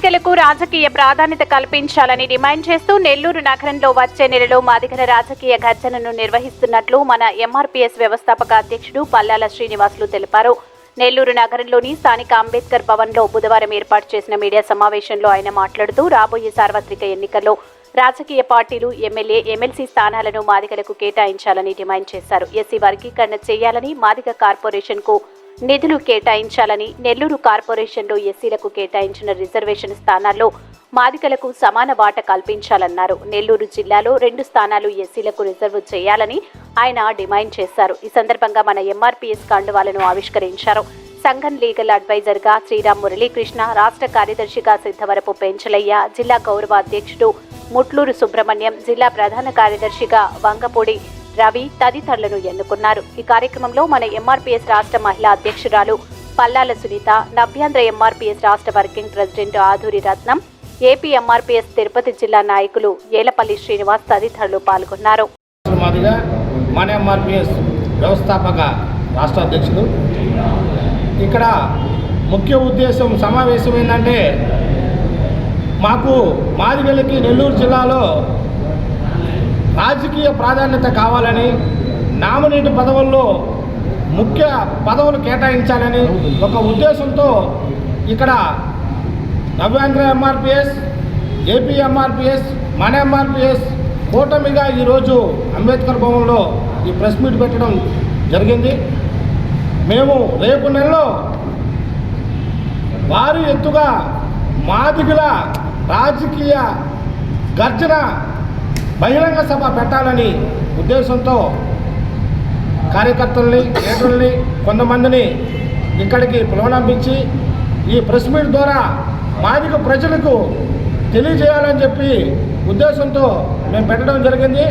మాదిగలకు రాజకీయ ప్రాధాన్యత కల్పించాలని డిమాండ్ చేస్తూ నెల్లూరు నగరంలో వచ్చే నెలలో మాదిగల రాజకీయ గర్జనను నిర్వహిస్తున్నట్లు మన ఎంఆర్పీఎస్ వ్యవస్థాపక అధ్యక్షుడు పల్లాల శ్రీనివాసులు తెలిపారు. నెల్లూరు నగరంలోని స్థానిక అంబేద్కర్ భవన్లో బుధవారం ఏర్పాటు చేసిన మీడియా సమావేశంలో ఆయన మాట్లాడుతూ రాబోయే సార్వత్రిక ఎన్నికల్లో రాజకీయ పార్టీలు ఎమ్మెల్యే, ఎమ్మెల్సీ స్థానాలను మాదిగలకు కేటాయించాలని డిమాండ్ చేశారు. ఎస్సీ వర్గీకరణ చేయాలని, మాదిగ కార్పొరేషన్కు నిధులు కేటాయించాలని, నెల్లూరు కార్పొరేషన్లో ఎస్సీలకు కేటాయించిన రిజర్వేషన్ స్థానాల్లో మాదిగలకు సమాన వాటా కల్పించాలన్నారు. నెల్లూరు జిల్లాలో 2 స్థానాలు ఎస్సీలకు రిజర్వ్ చేయాలని ఆయన డిమాండ్ చేశారు. ఈ సందర్భంగా మన ఎంఆర్పీఎస్ కండువాలను ఆవిష్కరించారు. సంఘం లీగల్ అడ్వైజర్గా శ్రీరామ్ మురళీకృష్ణ, రాష్ట్ర కార్యదర్శిగా సిద్ధవరపు పెంచలయ్య, జిల్లా గౌరవ అధ్యక్షుడు ముట్లూరు సుబ్రహ్మణ్యం, జిల్లా ప్రధాన కార్యదర్శిగా వంగపూడి రవి తదితరులను ఎన్నుకున్నారు. ఈ కార్యక్రమంలో మన ఎంఆర్పీఎస్ రాష్ట్ర మహిళా అధ్యక్షురాలు పల్లాల సునీత, నవ్యాంధ్ర ఎంఆర్పీఎస్ రాష్ట్ర వర్కింగ్ ప్రెసిడెంట్ ఆధూరి రత్నం, ఏపీ ఎంఆర్పీఎస్ తిరుపతి జిల్లా నాయకులు ఏలపల్లి శ్రీనివాస్ తదితరులు పాల్గొన్నారు. మన ఎంఆర్పీఎస్ వ్యవస్థాపక రాష్ట్ర అధ్యక్షుడు. ఇక్కడ ముఖ్య ఉద్దేశం సమావేశం ఏంటంటే, మాకు మాదిగలకి నెల్లూరు జిల్లాలో రాజకీయ ప్రాధాన్యత కావాలని, నామినేట్ పదవుల్లో ముఖ్య పదవులు కేటాయించాలని ఒక ఉద్దేశంతో ఇక్కడ నవ్యాంధ్ర ఎంఆర్పీఎస్, ఏపీ ఎంఆర్పీఎస్, మన ఎంఆర్పీఎస్ కూటమిగా ఈరోజు అంబేద్కర్ భవన్లో ఈ ప్రెస్ మీట్ పెట్టడం జరిగింది. మేము రేపు నెలలో భారీ ఎత్తుగా మాదిగల రాజకీయ గర్జన బహిరంగ సభ పెట్టాలని ఉద్దేశంతో కార్యకర్తల్ని, నేతల్ని కొంతమందిని ఇక్కడికి పిలువనంపించి ఈ ప్రెస్ మీట్ ద్వారా మాదిగ ప్రజలకు తెలియజేయాలని చెప్పి ఉద్దేశంతో మేము పెట్టడం జరిగింది.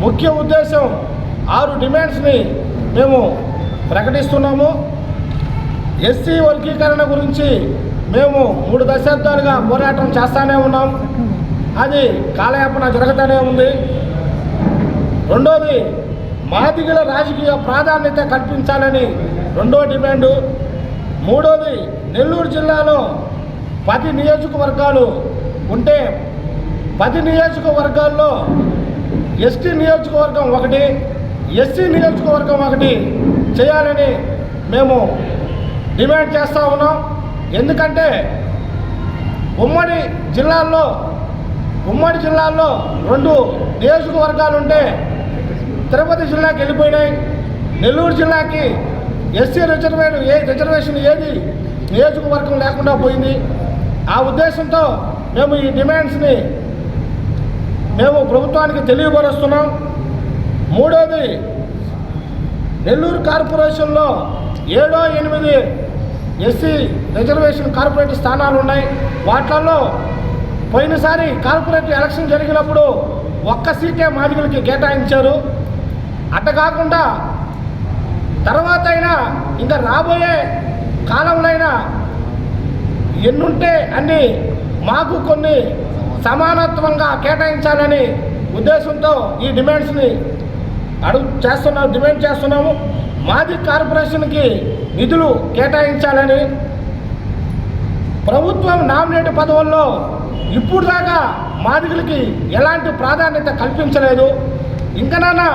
ముఖ్య ఉద్దేశం 6 డిమాండ్స్ని మేము ప్రకటిస్తున్నాము. ఎస్సీ వర్గీకరణ గురించి మేము 3 దశాబ్దాలుగా పోరాటం చేస్తూనే ఉన్నాం. అది కాలయాపన జరుగుతూనే ఉంది. రెండోది, మాదిగల రాజకీయ ప్రాధాన్యత కల్పించాలని 2వ డిమాండు. మూడోది, నెల్లూరు జిల్లాలో 10 నియోజకవర్గాలు ఉంటే 10 నియోజకవర్గాల్లో ఎస్టీ నియోజకవర్గం 1, ఎస్సీ నియోజకవర్గం 1 చేయాలని మేము డిమాండ్ చేస్తూ ఉన్నాం. ఎందుకంటే ఉమ్మడి జిల్లాల్లో 2 నియోజకవర్గాలు ఉంటే తిరుపతి జిల్లాకి వెళ్ళిపోయినాయి. నెల్లూరు జిల్లాకి ఎస్సీ రిజర్వేషన్ ఏది నియోజకవర్గం లేకుండా పోయింది. ఆ ఉద్దేశంతో మేము ఈ డిమాండ్స్ని మేము ప్రభుత్వానికి తెలియపరుస్తున్నాం. మూడోది, నెల్లూరు కార్పొరేషన్లో 7, 8 ఎస్సీ రిజర్వేషన్ కార్పొరేట్ స్థానాలు ఉన్నాయి. వాటిల్లో పోయినసారి కార్పొరేట్ ఎలక్షన్ జరిగినప్పుడు 1 సీటే మాదిగలకి కేటాయించారు. అట్ట కాకుండా తర్వాత అయినా ఇంకా రాబోయే కాలంలో ఎన్నుంటే అన్నీ మాకు కొన్ని సమానత్వంగా కేటాయించాలని ఉద్దేశంతో ఈ డిమాండ్స్ని డిమాండ్ చేస్తున్నాము. మాది కార్పొరేషన్కి నిధులు కేటాయించాలని, ప్రభుత్వం నామినేట్ పదవుల్లో ఇప్పుడు దాకా మాదిగలకి ఎలాంటి ప్రాధాన్యత కల్పించలేదు. ఇంకనైనా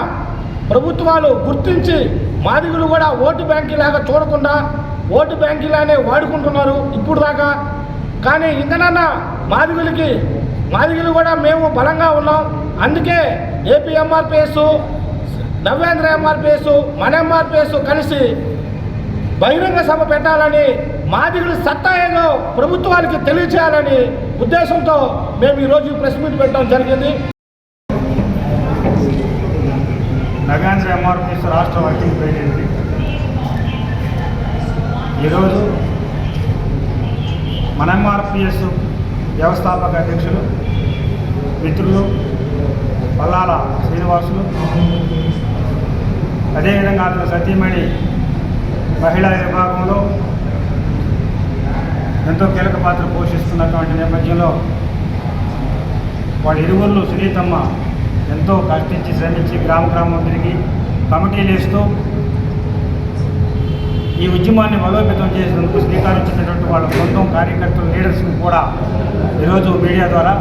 ప్రభుత్వాలు గుర్తించి మాదిగలు కూడా ఓటు బ్యాంకులాగా చూడకుండా ఓటు బ్యాంకులానే వాడుకుంటున్నారు ఇప్పుడు దాకా. కానీ ఇంకనైనా మాదిగలు కూడా మేము బలంగా ఉన్నాం. అందుకే ఏపీ ఎంఆర్పీఎస్, నవ్యాంధ్ర ఎంఆర్పీఎస్, మన ఎంఆర్పీఎస్ కలిసి బహిరంగ సభ పెట్టాలని, మాదిగలు సత్తా ఏదో ప్రభుత్వానికి తెలియచేయాలని ఉద్దేశంతో మేము ఈరోజు ప్రెస్ మీట్ పెట్టడం జరిగింది. నవ్యాంధ్ర ఎంఆర్పీఎస్ రాష్ట్ర వర్కింగ్ ప్రెసిడెంట్ ఈరోజు మన ఎంఆర్పీఎస్ వ్యవస్థాపక అధ్యక్షులు మిత్రులు పల్లాల శ్రీనివాసులు, అదేవిధంగా అతని సతీమణి మహిళా విభాగంలో ఎంతో కీలక పాత్ర పోషిస్తున్నటువంటి నేపథ్యంలో వాళ్ళ ఇరువురు సునీతమ్మ ఎంతో కష్టించి శ్రమించి గ్రామం తిరిగి కమిటీలు వేస్తూ ఈ ఉద్యమాన్ని బలోపేతం చేసేందుకు శ్రీకారం చుట్టినటువంటి వాళ్ళ బృందం కార్యకర్తలు లీడర్స్కి కూడా ఈరోజు మీడియా ద్వారా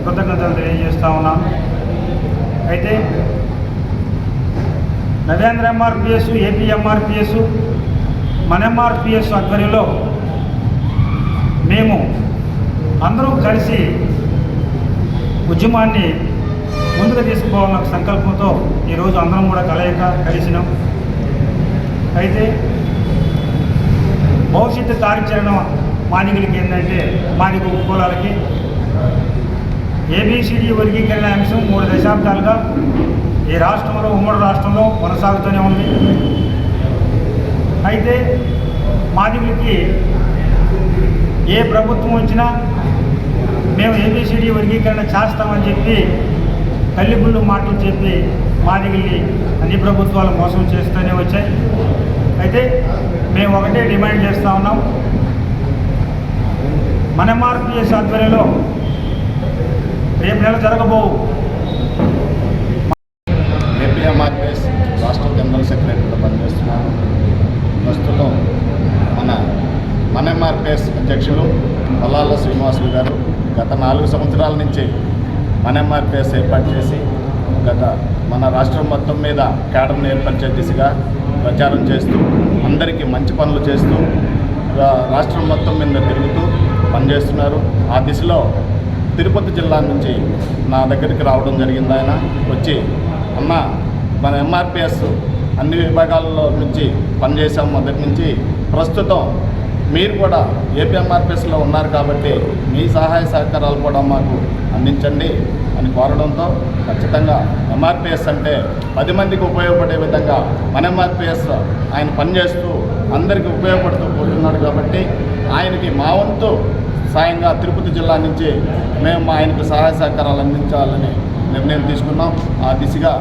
కృతజ్ఞతలు తెలియజేస్తూ ఉన్నాను. అయితే నవేంద్ర ఎంఆర్పిఎస్, ఏపీ ఎంఆర్పిఎస్, మన ఎంఆర్పిఎస్ ఆధ్వర్యంలో మేము అందరూ కలిసి ఉద్యమాన్ని ముందుకు తీసుకుపోవాలన్న సంకల్పంతో ఈరోజు అందరం కూడా కలిసినాం. అయితే భవిష్యత్తు కార్యాచరణ మాదిగలకి ఏంటంటే మాదిగ ఉపకులాలకి ఏబిసిడి వర్గీకరణ అంశం 3 దశాబ్దాలుగా ఈ రాష్ట్రంలో, ఉమ్మడి రాష్ట్రంలో కొనసాగుతూనే ఉంది. అయితే మాదిగలకి ఏ ప్రభుత్వం వచ్చినా మేము ఏబిసిడి వర్గీకరణ చేస్తామని చెప్పి కల్లిబుళ్ళు మాటలు చెప్పి మాదిగల్ని అన్ని ప్రభుత్వాలు మోసం చేస్తూనే వచ్చాయి. అయితే మేము ఒకటే డిమాండ్ చేస్తూ ఉన్నాం. మన ఎంఆర్పిఎస్ ఆధ్వర్యంలో రేపు నెల జరగబోవు ఏపీ ఎంఆర్పిఎస్ రాష్ట్ర జనరల్ సెక్రటరీగా పనిచేస్తున్నాను. ప్రస్తుతం మన ఎంఆర్పిఎస్ అధ్యక్షులు పల్లాల శ్రీనివాసులు గారు గత 4 సంవత్సరాల నుంచి మన ఎంఆర్పిఎస్ ఏర్పాటు చేసి మన రాష్ట్రం మొత్తం మీద కేడర్ను ఏర్పరిచే దిశగా ప్రచారం చేస్తూ అందరికీ మంచి పనులు చేస్తూ రాష్ట్రం మొత్తం మీద తిరుగుతూ పనిచేస్తున్నారు. ఆ దిశలో తిరుపతి జిల్లా నుంచి నా దగ్గరికి రావడం జరిగింది. ఆయన వచ్చి అన్న మన ఎంఆర్పిఎస్ అన్ని విభాగాల్లో నుంచి పనిచేసాం మొదటి నుంచి, ప్రస్తుతం మీరు కూడా ఏపీ ఎంఆర్పిఎస్లో ఉన్నారు కాబట్టి మీ సహాయ సహకారాలు కూడా మాకు అందించండి అని కోరడంతో ఖచ్చితంగా ఎంఆర్పిఎస్ అంటే 10 మందికి ఉపయోగపడే విధంగా మన ఎంఆర్పిఎస్ ఆయన పనిచేస్తూ అందరికీ ఉపయోగపడుతూ పోతున్నాడు కాబట్టి ఆయనకి మా వంతు సాయంగా తిరుపతి జిల్లా నుంచి మేము ఆయనకు సహాయ సహకారాలు అందించాలని నిర్ణయం తీసుకున్నాం. ఆ దిశగా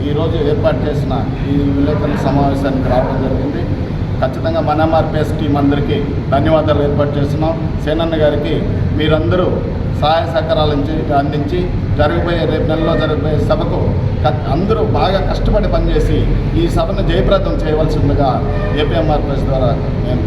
ఈరోజు ఏర్పాటు చేసిన ఈ విలేకరుల సమావేశానికి రావడం జరిగింది. ఖచ్చితంగా మన ఎంఆర్పిఎస్ టీం అందరికీ ధన్యవాదాలు ఏర్పాటు చేస్తున్నాం. సేనన్న గారికి మీరందరూ సహాయ సహకారాలు అందించి రేపు నెలలో జరగబోయే సభకు అందరూ బాగా కష్టపడి పనిచేసి ఈ సభను జయప్రదం చేయవలసిందిగా ఏపీ ఎంఆర్పిఎస్ ద్వారా నేను